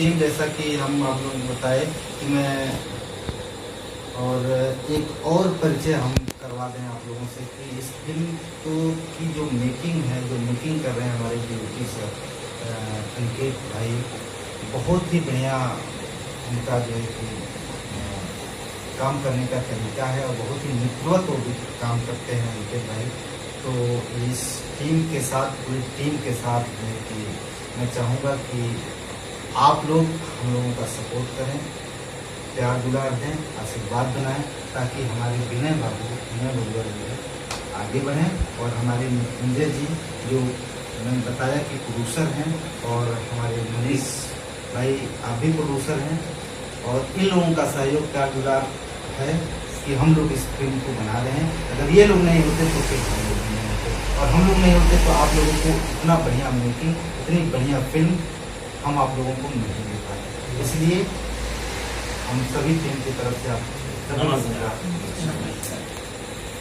Team, जैसा कि हम आप लोगों को बताए कि मैं और एक और परिचय हम करवा दें आप लोगों से कि इस फिल्म को की जो मेकिंग है, जो मेकिंग कर रहे हैं हमारे ड्यूटी सर अंकित भाई, बहुत ही बढ़िया उनका जो है कि काम करने का तरीका है और बहुत ही नेतृत्व भी काम करते हैं अंकित भाई। तो इस टीम के साथ, पूरी टीम के साथ जो है कि मैं चाहूँगा कि आप लोग हम लोगों का सपोर्ट करें, प्यार दुलार दें, आशीर्वाद बनाएं, ताकि हमारे विनय बबुआ जो है आगे बढ़ें और हमारे मृत्युंजय जी जो मैंने बताया कि प्रोड्यूसर हैं और हमारे मनीष भाई आप भी प्रोड्यूसर हैं, और इन लोगों का सहयोग प्यार दुलार है कि हम लोग इस फिल्म को बना रहे हैं। अगर ये लोग नहीं होते तो फिर हम लोग नहीं होते, और हम लोग नहीं होते तो आप लोगों को इतना बढ़िया मेकिंग, इतनी बढ़िया फिल्म हम आप लोगों को नहीं दे पाए। इसलिए हम सभी टीम की तरफ से आप